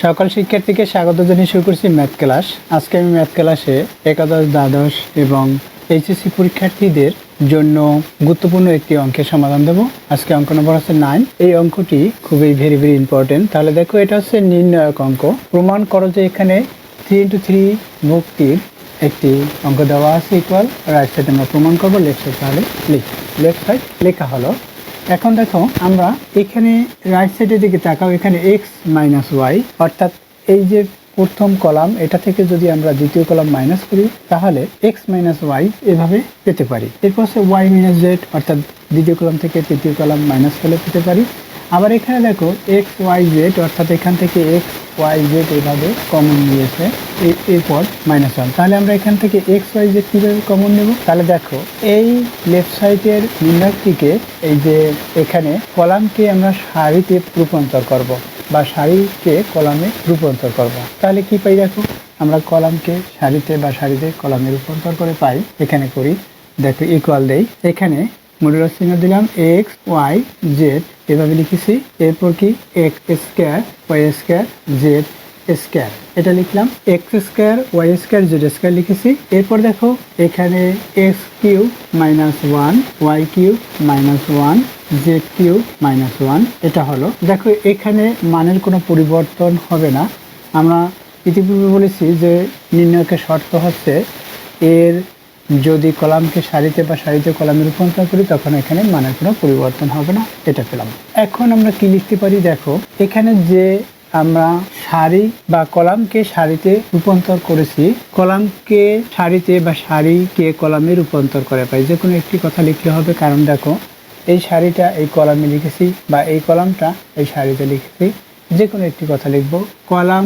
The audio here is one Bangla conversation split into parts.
সকল শিক্ষার্থীকে স্বাগত জানিয়ে শুরু করছি ম্যাথ ক্লাস। আজকে আমি ম্যাথ ক্লাসে একাদশ, দ্বাদশ এবং এইচএসসি পরীক্ষার্থীদের জন্য গুরুত্বপূর্ণ একটি অঙ্কের সমাধান দেব। আজকে অঙ্ক নম্বর হচ্ছে 9। এই অঙ্কটি খুবই ভেরি ইম্পর্টেন্ট। তাহলে দেখো, এটা হচ্ছে নির্ণায়ক অঙ্ক। প্রমাণ করো যে এখানে 3 × 3 ভক্তির একটি অঙ্ক দেওয়া আছে ইকুয়াল। রাইট সাইড আমরা প্রমাণ করবো, লেফট সাইড তাহলে লেফট সাইড লেখা হলো। এখন দেখো, আমরা এখানে রাইট সাইডের দিকে তাকাও, এখানে এক্স মাইনাস ওয়াই, অর্থাৎ এই যে প্রথম কলাম, এটা থেকে যদি আমরা দ্বিতীয় কলাম মাইনাস করি তাহলে এক্স মাইনাস ওয়াই এভাবে পেতে পারি। এরপর হচ্ছে ওয়াই মাইনাস জেড, অর্থাৎ দ্বিতীয় কলাম থেকে তৃতীয় কলাম মাইনাস করলে পেতে পারি। আবার এখানে দেখো এক্স ওয়াই জেড, অর্থাৎ এখান থেকে এক্স ওয়াই জেড এভাবে কমন নিয়েছে, এরপর -1। তাহলে আমরা এখান থেকে এক্স ওয়াই জেড কীভাবে কমন নেব? তাহলে দেখো, এই লেফট সাইডের নির্ণায়কটিকে, এই যে এখানে কলামকে আমরা সারিতে রূপান্তর করব বা সারিকে কলামে রূপান্তর করব। তাহলে কি পাই? দেখো, আমরা কলামকে সারিতে বা সারিতে কলামে রূপান্তর করে পাই। এখানে করি, দেখো ইকুয়াল দেই, এখানে মডুলাস চিহ্ন দিলাম, এক্স ওয়াই জেড এভাবে লিখেছি। এরপর কি X square Y square Z square, এটা লিখলাম। X square Y square Z square লিখেছি। এরপর দেখো, এখানে X cube -1 Y cube -1 Z cube -1, এটা হলো। দেখো, এখানে মানের কোনো পরিবর্তন হবে না। আমরা ইতিপূর্বে বলেছি যে নির্ণয়কের শর্ত হচ্ছে এর যদি কলামকে সারিতে বা সারিতে কলামে রূপান্তর করি তখন এখানে মানের কোনো পরিবর্তন হবে না, এটা পেলাম। এখন আমরা কি লিখতে পারি? দেখো, এখানে যে আমরা সারি বা কলামকে সারিতে রূপান্তর করেছি, কলামকে সারিতে বা সারিকে কলামে রূপান্তর করে পাই। যে কোনো একটি কথা লিখতে হবে, কারণ দেখো, এই সারিটা এই কলামে লিখেছি বা এই কলামটা এই সারিতে লিখেছি। যে কোনো একটি কথা লিখব, কলাম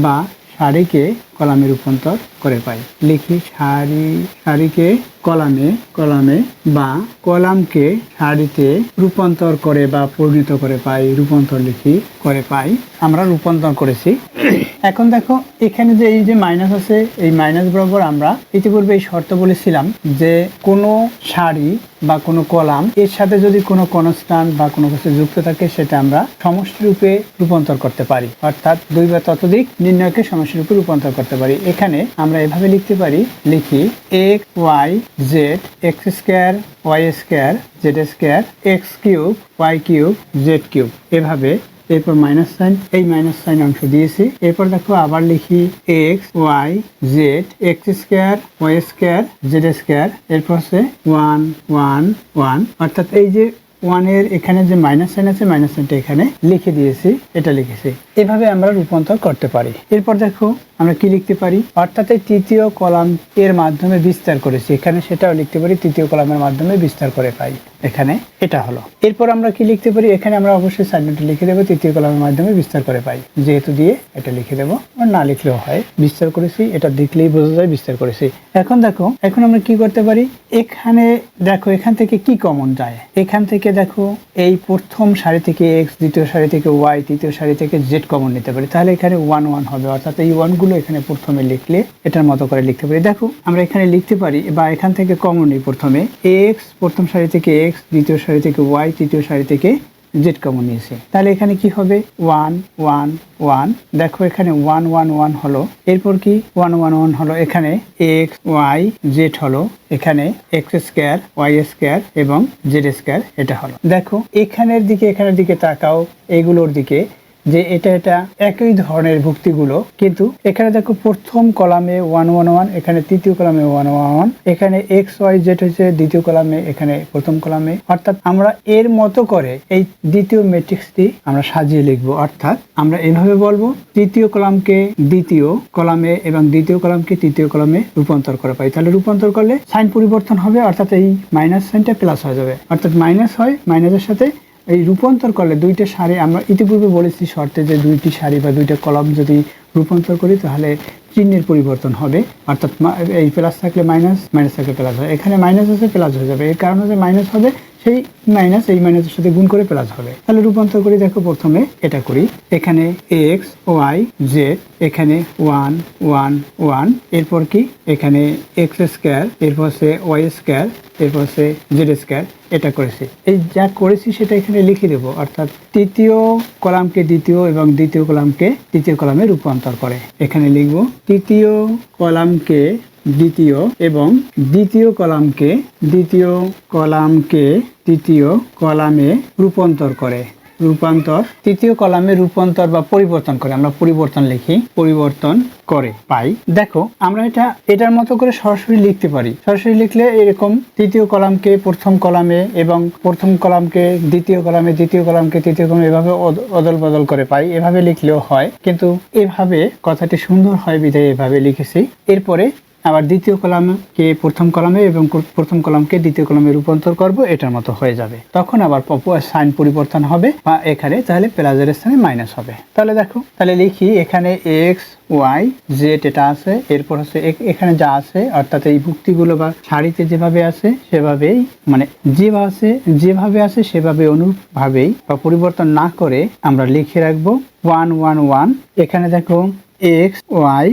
বা সারিকে কলামে রূপান্তর করে পাই। লিখি সারিকে কলামে বা কলামকে সারিতে রূপান্তর করে বা পরিণত করে পাই। রূপান্তর লিখি করে পাই, আমরা রূপান্তর করেছি। এখন দেখো, এখানে যে এই যে মাইনাস আছে, এই মাইনাস বরাবর আমরা ইতিপূর্বে এই শর্ত বলেছিলাম যে কোনো সারি বা কোনো কলাম এর সাথে যদি কোনো কনস্ট্যান্ট বা কোনো কিছু যুক্ত থাকে সেটা আমরা সমষ্টি রূপে রূপান্তর করতে পারি, অর্থাৎ 2 বা ততোধিক নির্ণয়কে সমষ্টি রূপে রূপান্তর করতে পারি। এখানে আমরা এভাবে লিখতে পারি, লিখি X Y Z X square Y square Z square X cube Y cube Z cube, এভাবে। এরপর মাইনাস সাইন, এই মাইনাস সাইন অংশ দিয়েছি। এরপর দেখো, আবার লিখি X Y Z X square Y square Z square, এরপর হচ্ছে 1 1 1, অর্থাৎ এই যে 1 এর এখানে যে মাইনাস সাইন আছে, মাইনাস সাইনটা এখানে লিখে দিয়েছি, এটা লিখেছি। এভাবে আমরা রূপান্তর করতে পারি। এরপর দেখো, আমরা কি লিখতে পারি? অর্থাৎ এই তৃতীয় কলাম এর মাধ্যমে বিস্তার করেছি, এখানে সেটাও লিখতে পারি, তৃতীয় কলামের মাধ্যমে বিস্তার করে পাই। এখানে এটা হলো। এরপর আমরা কি লিখতে পারি? এখানে আমরা অবশ্যই সাইনটা লিখে দেবো, তৃতীয় কলামের মাধ্যমে বিস্তার করে পাই, যেহেতু দিয়ে এটা লিখে দেবো, আর না লিখলেও হয়। বিস্তার করেছি, এটা দেখলেই বোঝা যায় বিস্তার করেছি। এখন দেখো, এখন আমরা কি করতে পারি? এখানে দেখো, এখান থেকে কি কমন যায়? এখান থেকে দেখো, এই প্রথম সারি থেকে এক্স, দ্বিতীয় সারি থেকে ওয়াই, তৃতীয় সারি থেকে জেড কমন নিতে পারি। তাহলে এখানে 1 1 হবে, অর্থাৎ এই 1 গুলো এখানে প্রথমে লিখলে এটার মতো করে লিখতে পারি। দেখো, আমরা এখানে লিখতে পারি, বা এখান থেকে কমন নিই, প্রথমে এক্স, প্রথম সারি থেকে এক্স, দ্বিতীয় সারি থেকে ওয়াই, তৃতীয় সারি থেকে জেড কমন নিয়েছে। তাহলে এখানে কি হবে? 1 1 1। দেখো, এখানে 1 1 1 হলো। এরপর কি 1 1 1 হলো, এখানে এক্স ওয়াই জেড হলো, এখানে এক্স স্কোয়ার ওয়াই স্কোয়ার এবং জেড স্কোয়ার, এটা হলো। দেখো, এখানের দিকে তাকাও, এগুলোর দিকে, যে এটা একই ধরনের ভুক্তিগুলো, কিন্তু এখানে দেখো প্রথম কলামে 1 1 1, এখানে তৃতীয় কলামে 1 1 1, এখানে এক্স ওয়াই জেড হচ্ছে দ্বিতীয় কলামে, এখানে প্রথম কলামে। অর্থাৎ আমরা এর মতো করে এই দ্বিতীয় ম্যাট্রিক্সটি আমরা সাজিয়ে লিখবো। অর্থাৎ আমরা এভাবে বলবো, তৃতীয় কলামকে দ্বিতীয় কলামে এবং দ্বিতীয় কলামকে তৃতীয় কলামে রূপান্তর করে পাই। তাহলে রূপান্তর করলে সাইন পরিবর্তন হবে, অর্থাৎ এই মাইনাস সাইনটা প্লাস হয়ে যাবে, অর্থাৎ মাইনাস হয়, মাইনাসের সাথে এই রূপান্তর করলে দুইটা সারি, আমরা ইতিপূর্বে বলেছি শর্তে যে দুইটি সারি বা দুইটা কলাম যদি রূপান্তর করি তাহলে চিহ্নের পরিবর্তন হবে, অর্থাৎ এই প্লাস থাকলে মাইনাস, মাইনাস থাকলে প্লাস হয়। এখানে মাইনাস আছে, প্লাস হয়ে যাবে। এর কারণ হচ্ছে মাইনাস হবে, সেই মাইনাস এই মাইনাসের সাথে গুণ করে প্লাস হবে। তাহলে রূপান্তর করি, দেখো প্রথমে এটা করি, এখানে এক্স ওয়াই জেড, এখানে 1 1 1, এরপর কি এখানে এক্স স্কোয়ার, এরপর সে ওয়াই স্কোয়ার, এরপর সে জেড স্কোয়ার, এটা করেছি। এই যা করেছি সেটা এখানে লিখে দেবো, অর্থাৎ তৃতীয় কলামকে দ্বিতীয় এবং দ্বিতীয় কলামকে তৃতীয় কলামে রূপান্তর করে। এখানে লিখব তৃতীয় কলামকে দ্বিতীয় এবং দ্বিতীয় কলামকে তৃতীয় কলামে রূপান্তর করে। রূপান্তর, তৃতীয় কলামে রূপান্তর বা পরিবর্তন করে, আমরা পরিবর্তন লিখি, পরিবর্তন করে পাই। দেখো আমরা এটার মতো করে সরাসরি লিখতে পারি। সরাসরি লিখলে এরকম তৃতীয় কলামকে প্রথম কলামে এবং প্রথম কলামকে দ্বিতীয় কলামে, দ্বিতীয় কলামকে তৃতীয় কলামে, এভাবে অদল বদল করে পাই। এভাবে লিখলেও হয়, কিন্তু এভাবে কথাটি সুন্দর হয় বিধায় এভাবে লিখেছি। এরপরে আবার দ্বিতীয় কলামকে প্রথম কলামে এবং প্রথম কলামকে দ্বিতীয় কলামে রূপান্তর করব, এটার মতো হয়ে যাবে। তখন আবার সাইন পরিবর্তন হবে বা এখানে তাহলে প্লাসের স্থানে মাইনাস হবে। তাহলে দেখো, তাহলে লিখি এখানে এক্স ওয়াই জেড এটা আছে, এরপর হচ্ছে এখানে যা আছে অর্থাৎ এই ভুক্তিগুলো বা সারিতে যেভাবে আছে সেভাবেই, মানে যেভাবে আছে সেভাবে অনুরূপভাবেই বা পরিবর্তন না করে আমরা লিখে রাখবো 1 1 1। এখানে দেখো X Y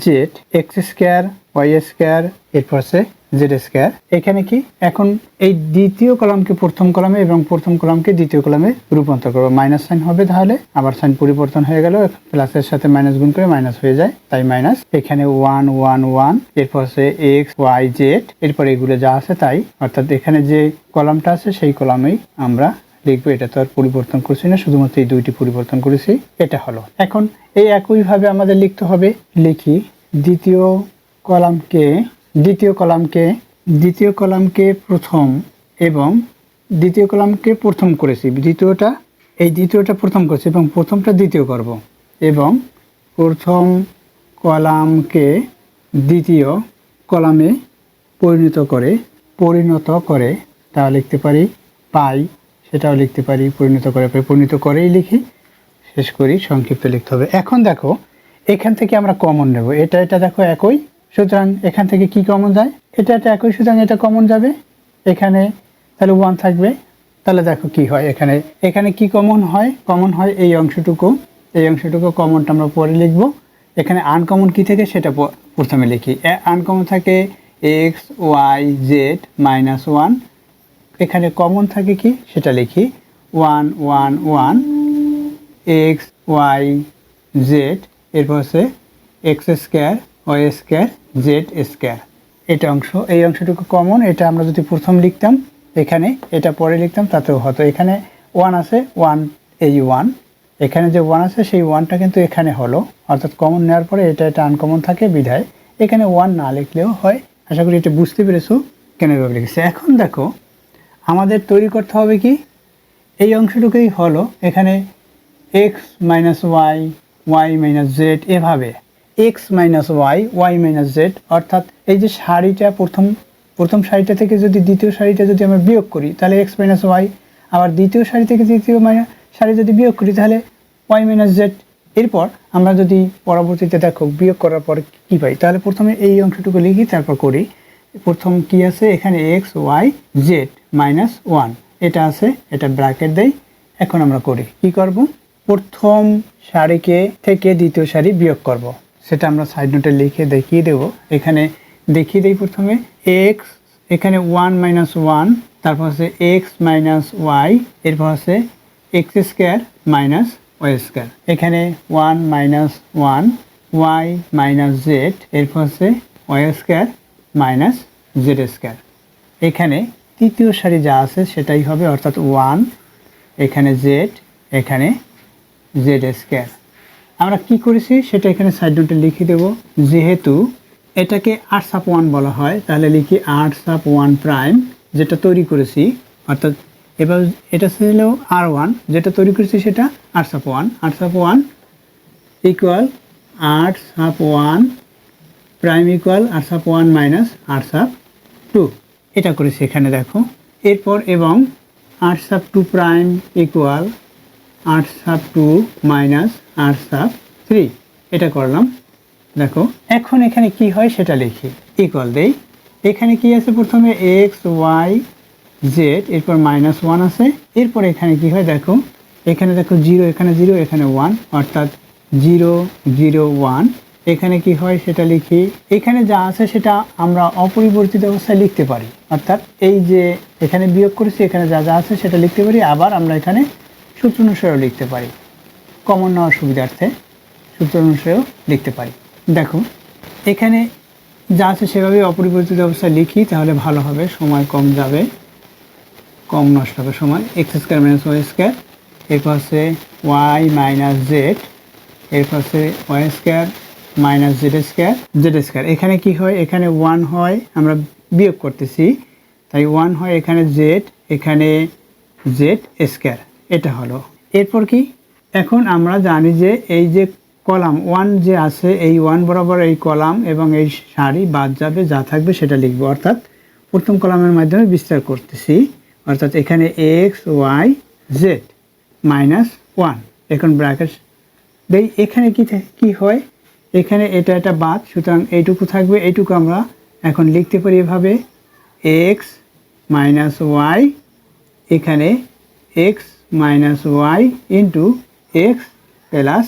Z, X square Y square, এরপর আছে জেড স্কোয়ার। এখানে কি এখন এই দ্বিতীয় কলামকে প্রথম কলামে এবং প্রথম কলামকে দ্বিতীয় কলামে রূপান্তর করবো, মাইনাস সাইন হবে, তাহলে আবার সাইন পরিবর্তন হয়ে গেল, প্লাসের সাথে মাইনাস গুণ করে মাইনাস হয়ে যায়, তাই মাইনাস। এখানে 1 1 1, এরপর আছে এক্স ওয়াই জেড, এরপর এগুলো যা আছে তাই, অর্থাৎ এখানে যে কলামটা আছে সেই কলামেই আমরা লিখবো। এটা তো আর পরিবর্তন করছি না, শুধুমাত্র এই দুইটি পরিবর্তন করেছি, এটা হলো। এখন এই একইভাবে আমাদের লিখতে হবে, লিখি দ্বিতীয় কলামকে প্রথম এবং দ্বিতীয় কলামকে প্রথম করেছি, দ্বিতীয়টা প্রথম করেছি এবং প্রথমটা দ্বিতীয় করব, এবং প্রথম কলামকে দ্বিতীয় কলামে পরিণত করে তা লিখতে পারি পাই, সেটাও লিখতে পারি পরিণত করেই লিখি, শেষ করি, সংক্ষিপ্ত লিখতে হবে। এখন দেখো এখান থেকে আমরা কমন নেব, এটা দেখো একই, সুতরাং এখান থেকে কি কমন যায়, এটা একই, সুতরাং এটা কমন যাবে, এখানে তাহলে 1 থাকবে। তাহলে দেখো কি হয়, এখানে কি কমন হয় এই অংশটুকু কমনটা আমরা পরে লিখব। এখানে আনকমন কি থেকে সেটা প্রথমে লিখি। আনকমন থাকে এক্স ওয়াই জেড -1, এখানে কমন থাকে কি সেটা লিখি 1 1 1 এক্স ওয়াই জেড, এরপর হচ্ছে X square Y square Z square. এই অংশটুকু কমন, এটা আমরা যদি প্রথম লিখতাম, এখানে এটা পরে লিখতাম তাতেও হতো। এখানে 1 আছে, 1 এই 1, এখানে যে 1 আছে সেই 1টা কিন্তু এখানে হলো, অর্থাৎ কমন নেওয়ার পরে এটা আনকমন থাকে বিধায় এখানে 1 না লিখলেও হয়। আশা করি এটা বুঝতে পেরেছো কেন এভাবে লিখেছি। এখন দেখো আমাদের তৈরি করতে হবে কি, এই অংশটুকুই হলো এখানে X minus Y Y minus Z, এভাবে X minus Y Y minus Z, অর্থাৎ এই যে সারিটা প্রথম সারিটা থেকে যদি দ্বিতীয় সারিটা যদি আমরা বিয়োগ করি তাহলে এক্স মাইনাস ওয়াই, আবার দ্বিতীয় সারি থেকে তৃতীয় সারি যদি বিয়োগ করি তাহলে ওয়াই মাইনাস জেড। এরপর আমরা যদি পরবর্তীতে দেখো বিয়োগ করার পর কী পাই, তাহলে প্রথমে এই অংশটুকু লিখি, তারপর করি। প্রথম কি আছে এখানে এক্স ওয়াই জেড -1, এটা আছে, এটা ব্র্যাকেট দেই। এখন আমরা করি কি করব, প্রথম সারিকে থেকে দ্বিতীয় সারি বিয়োগ করব, সেটা আমরা সাইড নোটে লিখে দেখিয়ে দেব। এখানে দেখিয়ে দিই প্রথমে এক্স, এখানে 1 -1, তারপর আছে এক্স মাইনাস ওয়াই, এরপর আছে X square minus Y square, এখানে 1 -1 ওয়াই মাইনাস জেড, এরপর আছে Y square minus Z square. এখানে তৃতীয় সারি যা আছে সেটাই হবে, অর্থাৎ 1, এখানে জেড, এখানে জেড স্কোয়ার। আমরা কি করেছি সেটা এখানে সাইড নোটে লিখে দেব। যেহেতু এটাকে r⁻1 বলা হয় তাহলে লিখি r⁻1 প্রাইম, যেটা তৈরি করেছি, অর্থাৎ এবার এটা ছিল r1, যেটা তৈরি করেছি সেটা r⁻1 equal r⁻1 prime equal r⁻1 minus r⁻2, এটা করেছি এখানে দেখো। এরপর এবং r⁻2 prime equal r⁻2 minus r⁻3, এটা করলাম দেখো। এখন এখানে কি হয় সেটা লিখি, ইকুয়াল দেই। এখানে কি আছে, প্রথমে এক্স ওয়াই জেড, এরপর -1 আছে, এরপর এখানে কি হয় দেখো, এখানে দেখো 0, এখানে 0, এখানে 1, অর্থাৎ 0 0 1। এখানে কি হয় সেটা লিখি, এখানে যা আছে সেটা আমরা অপরিবর্তিত অবস্থায় লিখতে পারি, অর্থাৎ এই যে এখানে বিয়োগ করেছি, এখানে যা যা আছে সেটা লিখতে পারি, আবার আমরা এখানে সূত্র অনুসারেও লিখতে পারি, কমন নেওয়ার সুবিধার্থে সূত্র অনুসারেও লিখতে পারি। দেখো এখানে যা আছে সেভাবে অপরিবর্তিত অবস্থায় লিখি, তাহলে ভালো হবে, সময় কম যাবে, কম নষ্ট হবে সময়। x² - y², এরপর আছে y - z, এরপর আছে y² - z²। এখানে কি হয়, এখানে 1 হয়, আমরা বিয়োগ করতেছি, তাই 1 হয়, এখানে z, এখানে z², এটা হলো। এরপর কি, এখন আমরা জানি যে এই যে কলাম 1 যে আছে, এই 1 বরাবর এই কলাম এবং এই সারি বাদ যাবে, যা থাকবে সেটা লিখব, অর্থাৎ প্রথম কলামের মাধ্যমে বিস্তার করতেছি, অর্থাৎ এখানে x y z -1, এখন ব্র্যাকেট দেই। এখানে কি হয়, এখানে এটা বাদ, সুতরাং এইটুকু থাকবে, এইটুকু আমরা এখন লিখতে পারি এভাবে, x - y, এখানে x - y into x plus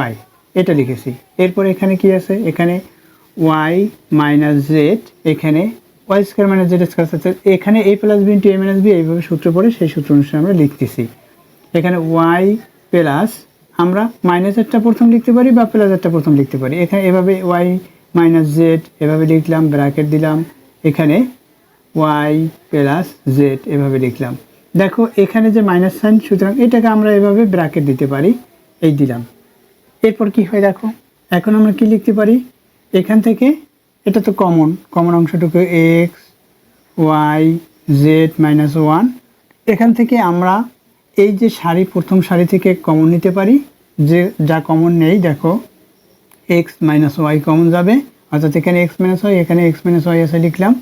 y, এটা লিখেছি। এরপর এখানে কি আছে, এখানে y - z, এখানে y² - z², এখানে a + b * a - b, এইভাবে সূত্র পড়ে সেই সূত্র অনুসারে আমরা লিখতেছি। এখানে y প্লাস, আমরা মাইনাসেরটা প্রথম লিখতে পারি বা প্লাসেরটা প্রথম লিখতে পারি, এখানে এভাবে y - z এভাবে লিখলাম, ব্র্যাকেট দিলাম, এখানে y প্লাস z এভাবে লিখলাম। দেখো এখানে যে মাইনাস সাইন, সুতরাং এটাকে আমরা এভাবে ব্র্যাকেট দিতে পারি, এই দিলাম। এরপর কি হয় দেখো, এখন আমরা কি লিখতে পারি, এখান থেকে এটা তো কমন অংশটুকু x y z -1, এখান থেকে আমরা এই যে সারি, প্রথম সারি থেকে কমন নিতে পারি, যে যা কমন নেই দেখো, x - y কমন যাবে, অর্থাৎ এখানে x - y, এখানে x - y আছে লিখলাম।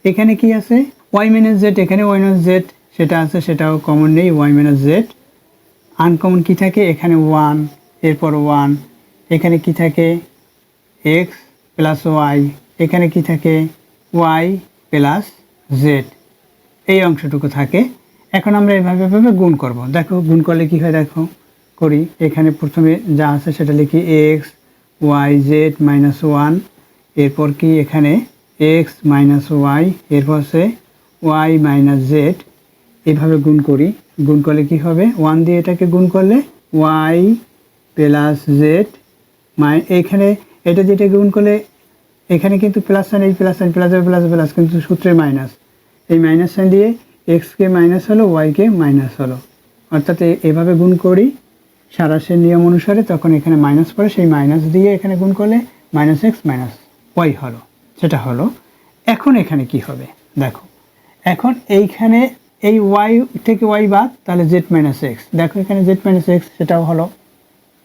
এখানে কি আছে, y - z, এখানে y - z সেটা আছে, সেটাও কমন নেই, y - z। আনকমন কি থাকে, এখানে 1, এরপর 1, এখানে কি থাকে x প্লাস y, এখানে কি থাকে y প্লাস z, এই অংশটুকু থাকে। এখন আমরা এভাবে গুণ করব, দেখো গুণ করলে কি হয় দেখো, করি, এখানে প্রথমে যা আছে সেটা লিখি, x y z -1, এরপর কি এখানে x y, এরপর আছে y - z, এভাবে গুণ করি, গুণ করলে কি হবে, 1 দিয়ে এটাকে গুণ করলে y প্লাস z, এখানে এটা যেটা গুণ করলে এখানে কিন্তু প্লাস সাইন, এই plus sign, plus plus plus, কিন্তু সূত্রে মাইনাস, এই মাইনাস সাইন দিয়ে এক্সকে মাইনাস হলো, ওয়াইকে মাইনাস হলো, অর্থাৎ এভাবে গুণ করি সারাংশের নিয়ম অনুসারে, তখন এখানে মাইনাস পড়ে, সেই মাইনাস দিয়ে এখানে গুণ করলে -x -y হলো, সেটা হলো। এখন এখানে কি হবে দেখো, এখন এইখানে এই y থেকে y বাদ, তাহলে z - x, দেখো এখানে z - x সেটাও হলো।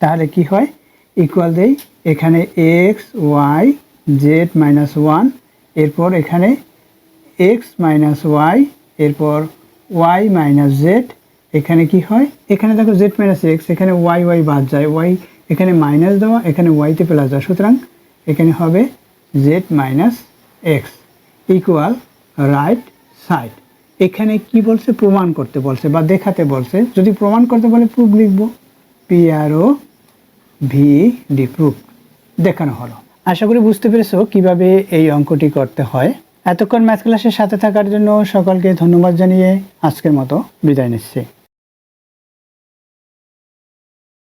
তাহলে কি হয়, ইকুয়াল দেই, এখানে x y z -1, এরপর এখানে x y, এরপর y z, এখানে কি হয়, এখানে দেখো z - x, এখানে y বাদ যায়, y এখানে মাইনাস দেওয়া, এখানে y তে প্লাস দেওয়া, সুতরাং এখানে হবে z - x equal right side. এখানে কি বলছে, প্রমাণ করতে বলছে বা দেখাতে বলছে, যদি প্রমাণ করতে বলে প্রুফ লিখব, PROVD প্রুফ, দেখানো হলো। আশা করি বুঝতে পেরেছো কিভাবে এই অঙ্কটি করতে হয়। এতক্ষণ ম্যাথ ক্লাসের সাথে থাকার জন্য সকলকে ধন্যবাদ জানিয়ে আজকের মতো বিদায় নিচ্ছি।